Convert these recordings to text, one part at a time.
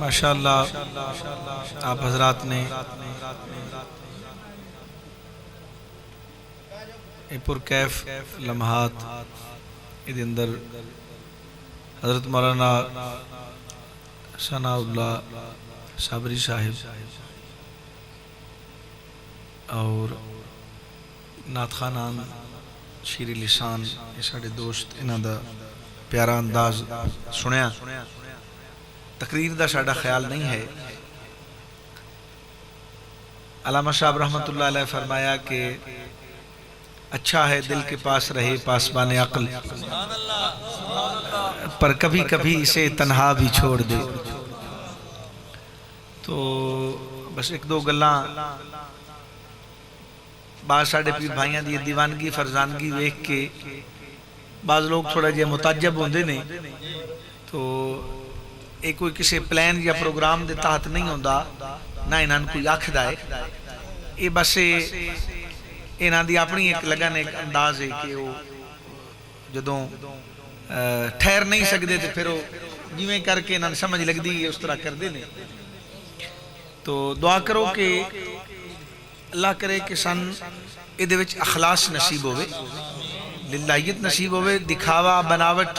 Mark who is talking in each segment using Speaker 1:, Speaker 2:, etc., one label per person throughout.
Speaker 1: ماشاءاللہ آپ حضرات نے پرکیف لمحات ادھر اندر حضرت مولانا ثناء اللہ صابری صاحب اور نعت خانان شیری لسان یہ ساڑے دوست انہاں دا پیارا انداز سنیا. تقریر دا ساڑا خیال نہیں ہے. علامہ صاحب رحمت اللہ علیہ فرمایا کہ اچھا ہے دل کے پاس رہے پاسبان عقل پر کبھی کبھی اسے تنہا بھی چھوڑ دے. تو بس ایک دو گلاں بعض ساڑھے پیر بھائیاں دی دیوانگی فرزانگی ویکھ کے بعض لوگ تھوڑا جے متعجب ہوندے نے. تو ایک کوئی کسی پلان یا پروگرام دے تحت نہیں ہوندا نہ انہاں کوئی آکھدا ہے. یہ بس انہاں دی اپنی ایک لگن ایک انداز ہے کہ وہ جدوں ٹھہر نہیں سکدے تے پھر وہ جویں کر کے انہاں سمجھ لگدی ہے اس طرح کر دے نے. تو دعا کرو کہ اللہ کرے کہ سن ادھے وچ اخلاص نصیب ہوئے للہیت نصیب ہوئے. دکھاوا بناوٹ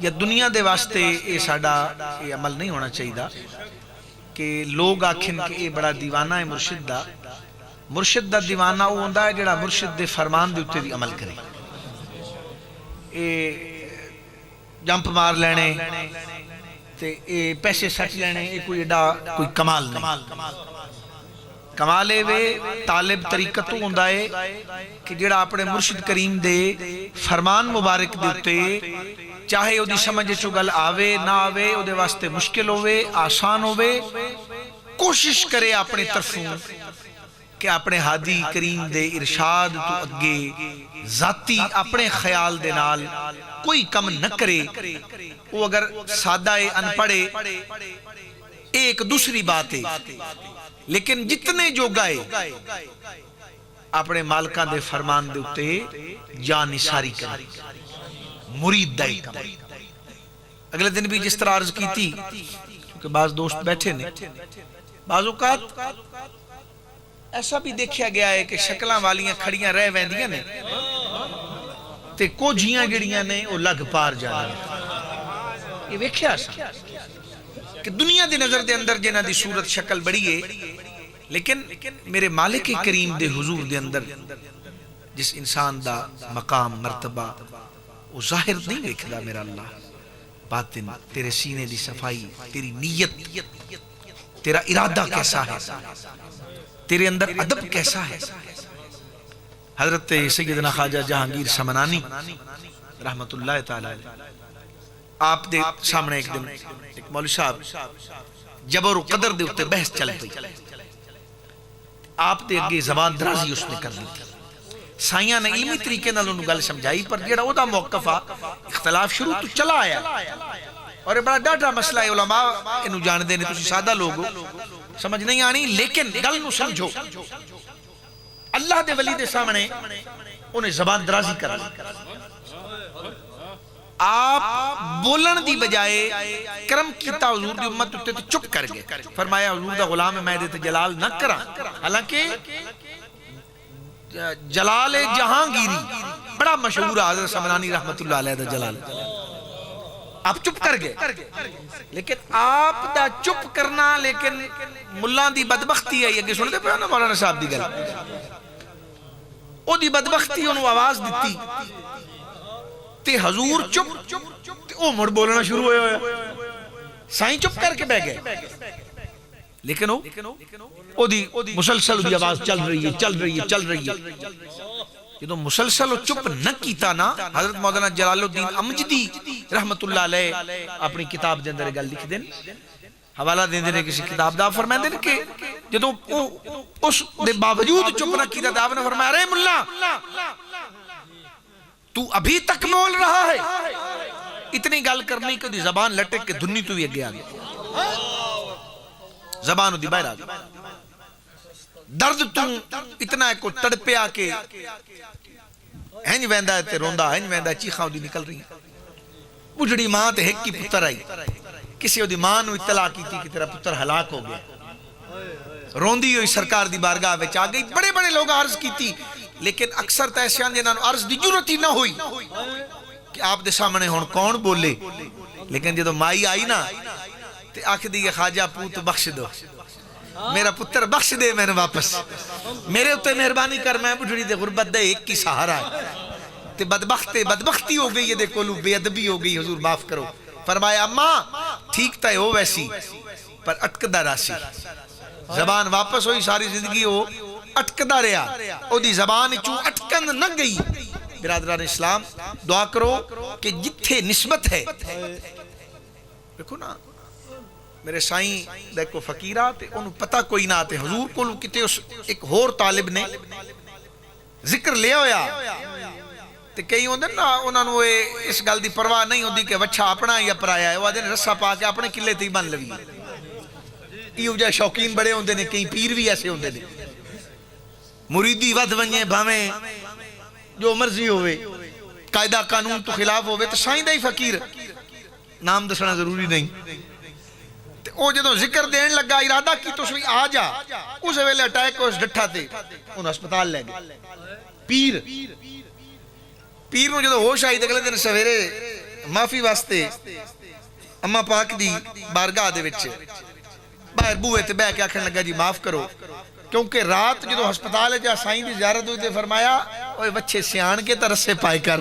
Speaker 1: یا دنیا دے واسطے یہ ساڑا یہ عمل نہیں ہونا چاہیے کہ لوگ آکھن کہ یہ بڑا دیوانہ ہے مرشد دا. مرشد دا دیوانہ وہ ہوندہ ہے جڑا مرشد دے فرمان دے اتے دی عمل کرے. جمپ مار لینے تے پیسے سچ لینے یہ کوئی ایڈا کوئی کمال نہیں. کمالے وے طالب طریقہ تو ہوندہ ہے کہ جڑا اپنے مرشد کریم دے فرمان مبارک دے اتے چاہے او دی سمجھے چو گل آوے نہ آوے او دے واسطے مشکل ہوئے آسان ہوئے کوشش کرے اپنے طرفوں کہ اپنے ہادی کریم دے ارشاد تو اگے ذاتی اپنے خیال دے نال کوئی کم نہ کرے. وہ اگر سادہ ان پڑھے ایک دوسری بات ہے لیکن جتنے جو گائے اپنے مالکاں دے فرمان دے اتے جان نثاری کرے مرید دائی کم. اگلے دن بھی جس طرح عرض کی تھی کیونکہ بعض دوست بیٹھے نے بعض اوقات ایسا بھی دیکھیا گیا ہے کہ شکلاں والیاں کھڑیاں رہ ویندیاں نے تے کو جیاں گڑیاں نے وہ لگ پار جانے. یہ ویکھیا سا کہ دنیا دی نظر دے اندر جنہ دی صورت شکل بڑی ہے لیکن میرے مالک کریم دے حضور دے اندر جس انسان دا مقام مرتبہ وہ ظاہر نہیں دیکھدا میرا اللہ. باطن تیرے سینے دی صفائی تیری نیت تیرا ارادہ کیسا ہے تیرے اندر ادب کیسا ہے. حضرت سیدنا خواجہ جہانگیر سمنانی رحمت اللہ تعالی آپ دے سامنے ایک دن ایک مولوی صاحب جبر و قدر دے اتے بحث چل پئی. آپ دے اگے زبان درازی اس نے کر دی. سائیاں نے علمی طریقے نال انہوں گل سمجھائی پر جیڑا او دا موقف اختلاف شروع تو چلا آیا اور یہ بڑا ڈاڈا مسئلہ ہے. علماء انہوں جان دے نے تسی سادہ لوگو سمجھ نہیں آنی لیکن گل نو سمجھو. اللہ دے ولی دے سامنے انہیں زبان درازی کر لی. آپ بولن دی بجائے کرم کیتا حضور دی امت اتے تو چپ کر گئے. فرمایا حضور دا غلام ہے میں دیتے جلال نہ کرا. حالانکہ جلال جہانگیری بڑا مشہور حضرت سمنانی رحمت اللہ علیہ دا جلال. آپ چپ کر گئے لیکن آپ دا چپ کرنا لیکن ملان دی بدبختی ہے. یہ سنتے پہ نا مولانا صاحب دی گل او دی بدبختی انہوں آواز دیتی تے حضور چپ تے او مڑ بولنا شروع ہویا سائیں چپ کر کے بہ گئے لیکن او دی مسلسل دی آواز چل رہی ہے چل رہی ہے چل رہی ہے. یہ تو مسلسل چپ نہ کیتا نا حضرت مولانا جلال الدین امجدی رحمت اللہ علیہ اپنی کتاب دے اندر گل لکھ دین حوالہ دین دینے کسی کتاب دا فرمائے دین کہ جدو اس دے باوجود چپ نہ کیتا دا آپ نے فرمایا رے ملا تو ابھی تک بول رہا ہے. اتنی گل کرنی کہ دی زبان لٹک کے دھنی تو بھی اگے آگے زبان دی باہر آگے درد تو اتنا ہے کو تڑپے آکے ہنج ویندہ ہے تے روندہ ہنج ویندہ چیخاں دی نکل رہی ہیں. بجڑی ماں تے ہیک کی پتر آئی کسی دی ماں نو اطلاع کیتی کہ تیرا پتر ہلاک ہو گیا، روندی ہوئی سرکار دی بارگاہ وچ آ گئی. بڑے بڑے لوگ عرض کیتی لیکن اکثر تے ایسے جنہاں نو عرض دی ضرورت ہی نہ ہوئی کہ آپ دے سامنے ہن کون بولے. لیکن جدو مائی آئی نا تے آکھ دی خواجہ پوت بخش دو، میرا پتر بخش دے میں نے واپس، میرے اتے مہربانی کر، میں بڑھڑی دے غربت دے ایک کی سہارا ہے تے بدبختی ہو گئی، یہ دے کولو بے ادبی ہو گئی، حضور معاف کرو. فرمایا اماں ٹھیک تا ہو ویسی پر اٹکدا راسی. زبان واپس ہوئی، ساری زندگی ہو اٹکدا رہا، او دی زبان چوں اٹکن نہ گئی. برادران اسلام دعا کرو کہ جتھے نسبت ہے، دیکھو نا میرے سائیں دیکھو فقیرہ تے انہوں پتہ کوئی نہ آتے، حضور کو کتے ایک ہور طالب نے ذکر لیا ہویا تے کئی ہوندے نا انہوں نے اس گل دی پرواہ نہیں ہوندی کہ وچھا اپنا یا پرایا ہے، وہ آدھے رسہ پا کے اپنے کلے تے ہی بن لوی. یہ وجہ شوقین بڑے ہوندے نے، کئی پیر بھی ایسے ہوندے نے، مریدی ود ونجے بھامیں جو مرضی ہوئے، قاعدہ قانون تو خلاف ہوئے تو سائیں دا ہی فقیر، نام دسنا ضروری نہیں. او جدو ذکر دین لگا ارادہ کی تو سوئی آ جا، اس ویلے اٹیک کو اس ڈٹھا تے انہوں اسپتال لے گئے. پیر نو جدو ہوش آئی دگلے دن سویرے معافی واسطے اماں پاک دی بارگاہ دے وچ باہر بوئے تے بہ کے آکھن لگا جی معاف کرو، کیونکہ رات جدو ہسپتال جا سائیں دی زیارت ہوئی تے فرمایا اوہ بچے سیان کے ترسے پائے کر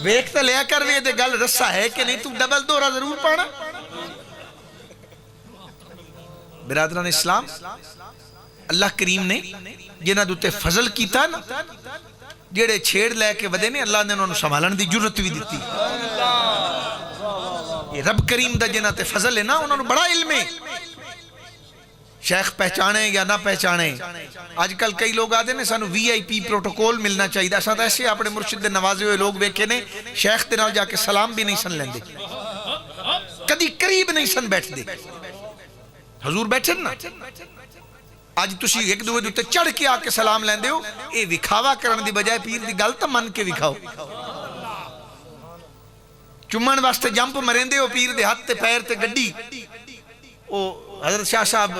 Speaker 1: ویکھتا لیا کر وے دے گل رسہ ہے کہ نہیں، تو ڈبل دورہ ضرور پانا. برادران اسلام اللہ کریم نے جنہ دوتے فضل کیتا نا، جیڑے چھیڑ لے کے ودے نے اللہ نے انہوں نے سنبھالن دی جرت بھی دیتی. یہ رب کریم دا جنہ تے فضل ہے نا، انہوں نے بڑا علم ہے. شیخ پہچانے یا نہ پہچانے، آج کل کئی لوگ آدھے نے سانو وی آئی پی پروٹوکول ملنا چاہیے. ایسا تو ایسے اپنے مرشد دے نوازے ہوئے لوگ بیکھے نے شیخ دے نال جا کے سلام بھی نہیں سن لیندے، کدی قریب نہیں سن بیٹھ دے. حضور بیٹھے نا، آج تسی ایک دوے دوتے چڑھ کے آ کے سلام لیندے ہو، اے وکھاوا کرن دی بجائے پیر دی گل تا من کے وکھاؤ. چمن واسطے جمپ مریندے ہو پیر دے ہاتھ تے پیر تے گڈی. او حضرت شاہ صاحب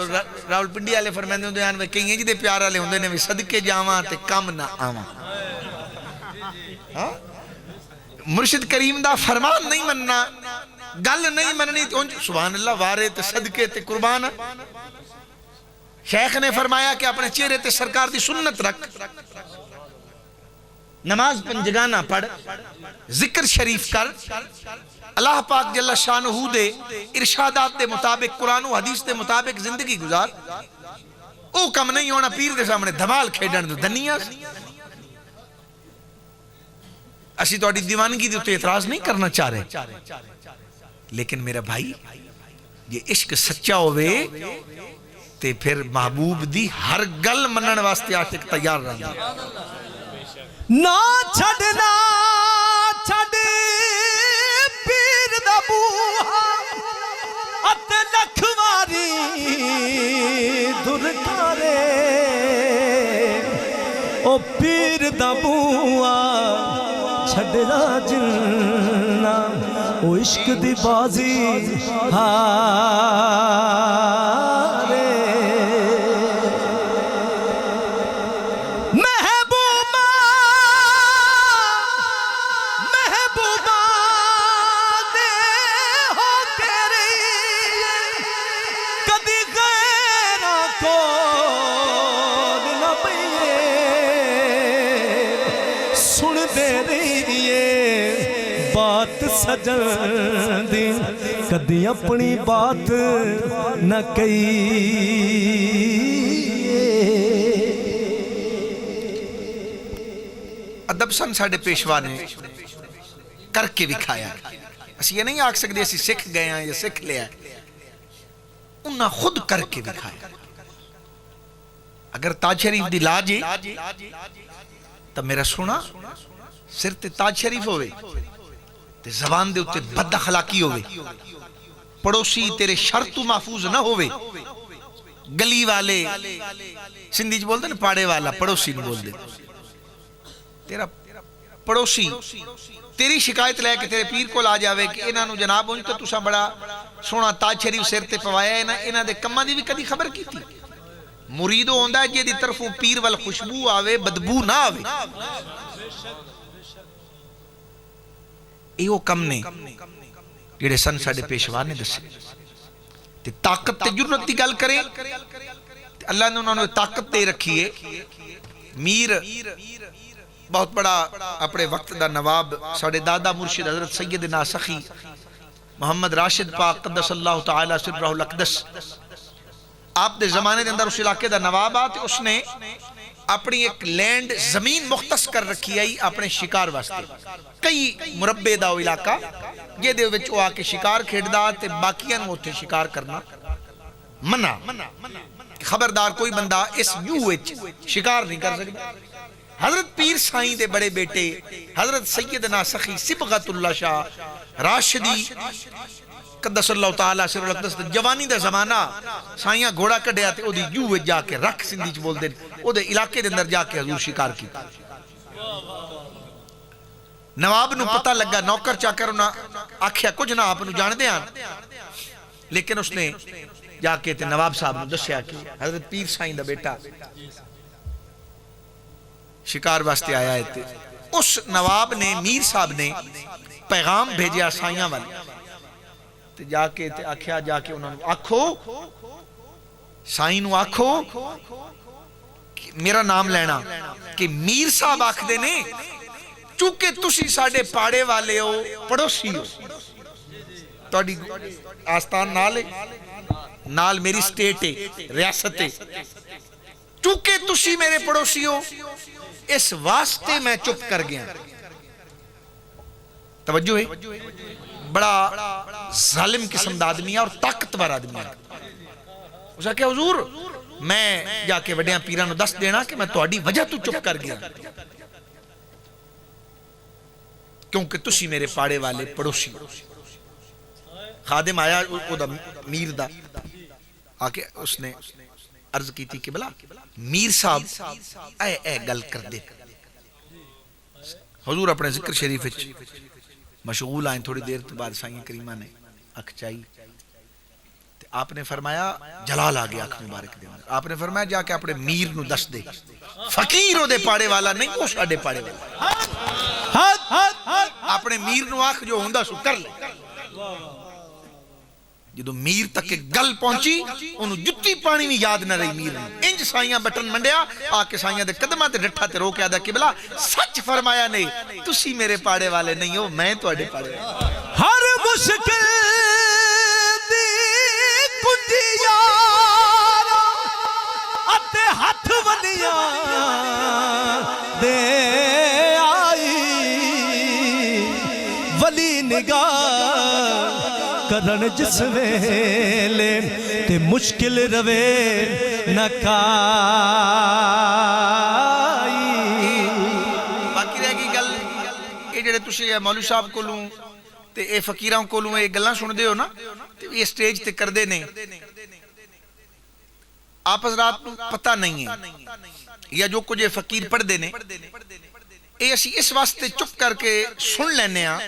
Speaker 1: راول پنڈی والے فرماندے ہوندے ہیں کئی انج دے پیار والے ہوندے نے صدقے جاواں تے کم نہ آواں. مرشد کریم دا فرمان نہیں مننا، گل نہیں مننی، سبحان اللہ وارے تے صدقے تے قربان. شیخ نے فرمایا کہ اپنے چہرے تے سرکار دی سنت رکھ، نماز پنجگانہ پڑھ، ذکر شریف کر، اللہ پاک جل شانہ دے ارشادات دے مطابق قرآن و حدیث دے مطابق زندگی گزار. او کم نہیں ہونا پیر دے سامنے دھمال کھیڑن دو دنیا. اسی تو اڈی دیوانگی دے تو اعتراض نہیں کرنا چاہ رہے، لیکن میرا بھائی یہ عشق سچا ہوئے تے پھر محبوب دی ہر گل منن واسطے عاشق تیار رہا.
Speaker 2: نہ چھڑنا چھڑ پیر دا بوہا اتے لکھواری درکارے، او پیر دا بوہا چھڑنا جلنا، او عشق دی بازی ہارے. سجن دی کدی اپنی بات نہ کئی.
Speaker 1: ادب سن ساڑھے پیشوا نے کر کے دکھایا. اسی یہ نہیں آکھ سکتے اسی سکھ گئے ہیں یا سکھ لیا، انہاں خود کر کے دکھایا. اگر تاج شریف دی لاجی تو میرا سونا سر تے تاج شریف ہوئے تے زبان دے اتے بد اخلاقی ہوئے، پڑوسی تیرے شرط محفوظ نہ ہوئے، گلی والے سندھی جو بولتے ہیں پاڑے والا پڑوسی نہ بول دے، تیرا پڑوسی تیری شکایت لے کے تیرے پیر کو لا جاوے کہ انہاں نو جناب ہوں تو تسا بڑا سونا تاج شریف سر تے پوایا ہے انہاں دے کماں دی بھی کدی خبر کی تھی مریدو ہوندا ہے جے دی طرفوں پیر وال خوشبو آوے بدبو نہ آوے ایو کم نے جڑے سن ساڈے پیشوا نے دسے تے طاقت تے جرت دی گل کریں اللہ نے انہوں نے طاقت دے رکھی ہے میر بہت بڑا اپنے وقت دا نواب ساڑھے دادا مرشد حضرت سیدنا سخی محمد راشد پاک قدس اللہ تعالی سرہ الاقدس آپ دے زمانے دے اندر اس علاقے دا نواب آتے اس نے اپنی ایک لینڈ زمین مختص کر رکھی آئی اپنے شکار واسطے کئی مربع دا علاقہ یہ دے وچ وہ آکے شکار کھیڑ دا تے باقیاں ہوتے شکار کرنا منع خبردار کوئی بندہ اس یو وچ شکار نہیں کر سکتا حضرت پیر سائیں دے بڑے بیٹے حضرت سیدنا سخی صبغت اللہ شاہ راشدی قدس اللہ تعالیٰ سر الاقدس جوانی دا زمانہ سائیاں گھوڑا کڑیا تے او دی یو وچ جا کے رکھ سندھی چ بول دے او دے علاقے دے اندر جا کے حضور شکار کی نواب نو پتہ لگا نوکر چاکر انہاں آکھیا کچھ نہ آپ نو جان دیاں لیکن اس نے جا کے تے نواب صاحب نے دسیا کہ حضرت پیر سائیں دا بیٹا شکار واسطے آیا ہے تے اس نواب نے میر صاحب نے پیغام بھیجیا سائیاں والے تے جا کے تے آکھیا جا کے انہوں نے آکھو سائیں نو آکھو میرا نام لینا کہ میر صاحب آکھ دے نے چونکہ تسی ساڑے پاڑے والے ہو پڑوسی ہو توڑی آستان نالے نال میری سٹیٹ ہے ریاست ہے چونکہ تسی میرے پڑوسی ہو اس واسطے میں چپ کر گیا توجہ ہے بڑا ظالم قسم دا آدمی ہے اور طاقتور آدمی ہے اسے کہا حضور میں جا کے وڈیاں پیران دس دینا کہ میں توڑی وجہ تو چپ کر گیا کیونکہ تسی میرے پاڑے والے پڑوسی خادم آیا او دا میر دا آکے اس نے عرض کی تھی کہ بلا میر صاحب اے گل کر دے حضور اپنے ذکر شریف مشغول آئیں تھوڑی دیر تو بعد سائیں کریمہ نے اکھ چائی آپ نے فرمایا جلال آگیا اکھ مبارک دے آپ نے فرمایا جا کے اپنے میر نو دس دے فقیر ہو دے پاڑے والا نہیں وہ ساڑے پاڑے والا اپنے میر نو آکھ جو ہوندہ سو کر لے جدو میر تک گل پہنچی انہوں جتی پانی میں یاد نہ رہی میر نے انج سائیاں بٹن منڈیا آکے سائیاں دے قدمہ تے رٹھا تے روکیا دا قبلہ سچ فرمایا نہیں تسی میرے پاڑے والے نہیں ہو میں تو اڈے پاڑے والے
Speaker 2: ہر مشکل دی کنجی یارا اتے ہاتھ ونیاں دے آئی ولی نگاہ کرن جس ویلے تے مشکل روے نہ کائی
Speaker 1: باقی رہ گئی گل یہ جڑے تسی مولوی صاحب کو لوں تے اے فقیراں کو لوں اے گلاں سن دے ہو نا تے یہ سٹیج تے کر دے نے آپ حضرات کو پتہ نہیں ہے یا جو کچھ فقیر پڑھ دے نے اے اسی اس واسطے چپ کر کے سن لینے ہاں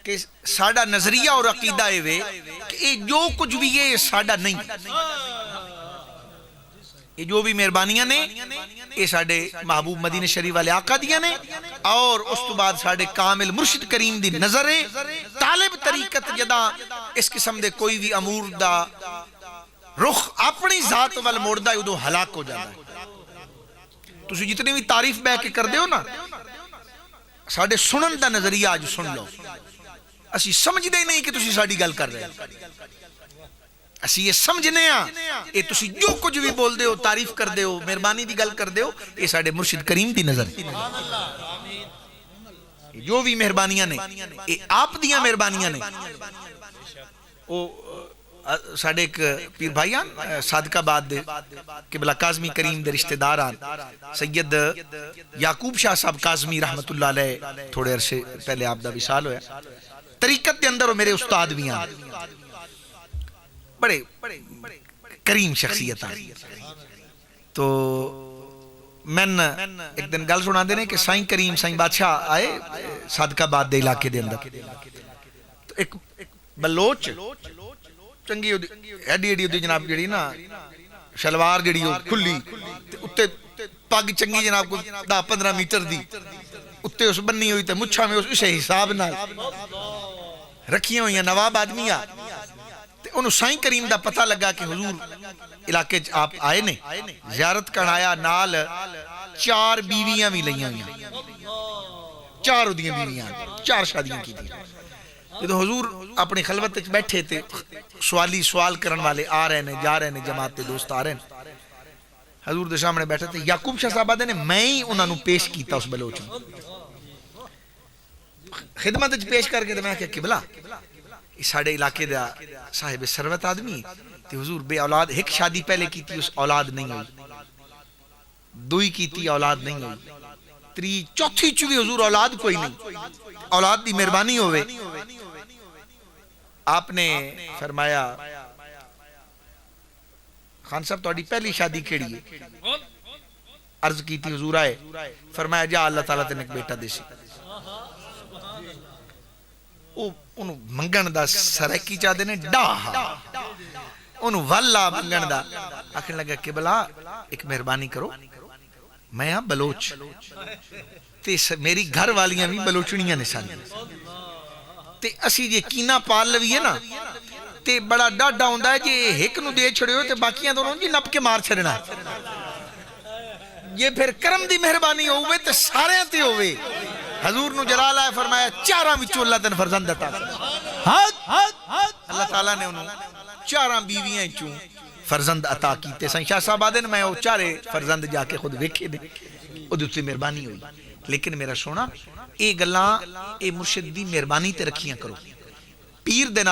Speaker 1: کہ ساڑھا نظریہ اور عقیدہ ہے کہ جو کچھ بھی یہ ساڑھا نہیں یہ جو بھی مہربانیاں نے یہ ساڑھے محبوب مدینہ شریف والے آقا دیا نے اور اس تو بعد ساڑھے کامل مرشد کریم دی نظر ہے طالب طریقت جدا اس قسم دے کوئی بھی امور دا رخ اپنی ذات وال موردہ ادو ہلاک ہو جاتا ہے تو جتنی بھی تعریف بے کے کر دے ہو نا ساڑھے سنن دا نظریہ آج سن لو اسی سمجھ دے نہیں کہ تسی ساڑھی گل کر رہے ہیں اسی یہ سمجھنے ہاں اے تسی جو کچھ بھی بول دے ہو تعریف کر دے ہو مہربانی دی گل کر دے ہو اے ساڑھے مرشد کریم دی نظر جو بھی مہربانیاں نے اے آپ دیاں مہربانیاں نے ساڑھے ایک پیر بھائیان صادقہ بعد دے قبلہ کاظمی کریم دے رشتہ داران سید یعقوب شاہ صاحب کاظمی رحمت اللہ علیہ تھوڑے عرصے پہلے آپ دا وصال ہویا طریقت دے اندر وہ میرے استاد بھی ہیں بڑے کریم شخصیت ہیں تو من ایک دن گل سنا دینے کہ سائیں کریم سائیں بادشاہ آئے صادقہ آباد دے علاقے دے اندر تو ایک بلوچ چنگی ایڈی ایڈی جناب جڑی نا شلوار جڑی کھلی اتے پگ چنگی جناب کو 10-15 میٹر دی اتے اس بنی ہوئی تے مچھا میں اسے حساب نہ رکھیاں ہوئی ہیں نواب آدمیاں تے انہوں سائیں کریم دا پتہ لگا کہ حضور علاقے آپ آئے نے زیارت کرن آیا نال 4 بیویاں بھی لئیاں ہوئی 4 ادیاں بیویاں 4 شادیاں کی دیا تو حضور اپنی خلوت بیٹھے تھے سوالی سوال کرن والے آ رہے ہیں جا رہے ہیں جماعت کے دوست آ رہے ہیں حضور دے سامنے بیٹھے تھے یعقوب شاہ صاحبہ نے میں ہی انہوں نے پیش کیتا اس بلوچ خدمت پیش کر کے میں کہا قبلہ اس ساڑے علاقے دا صاحب ثروت آدمی تے حضور بے اولاد ایک شادی پہلے کی تھی اس اولاد نہیں ہوئی دوئی کی تھی اولاد نہیں ہوئی 3 4 چوی حضور اولاد کوئی نہیں اولاد دی مہربانی ہوئے آپ نے فرمایا خان صاحب توڑی پہلی شادی کیڑی ہے عرض کی تھی حضور آئے فرمایا جا اللہ تعالیٰ تے ایک بیٹا دیسی انہوں منگن دا سرکی چاہ دینے ڈاہا انہوں واللہ منگن دا آخر لگا کہ بلا ایک مہربانی کرو میں ہاں بلوچ تے میری گھر والیاں بھی بلوچنیاں نے سانی تے اسی جے کینہ پال لوی ہے نا تے بڑا ڈاڈا ہوندہ ہے جے ایک نو دے چھڑے ہو تے باقیاں دونوں جی نپ کے مار چھڑنا یہ پھر کرم دی مہربانی ہوئے تے سارے تے ہوئے حضور نو جلال آئے فرمایا 4 وچوں اللہ تن فرزند عطا اللہ تعالیٰ نے انہوں 4 بیویاں چوں فرزند عطا کیتے سائیں شاہ صاحب آدھے میں وہ 4 فرزند جا کے خود ویکھے دے وہ دوسری مہربانی ہوئی لیکن میرا سونا اے گلاں اے مرشد دی مہربانی تے رکھیاں کرو پیر دینا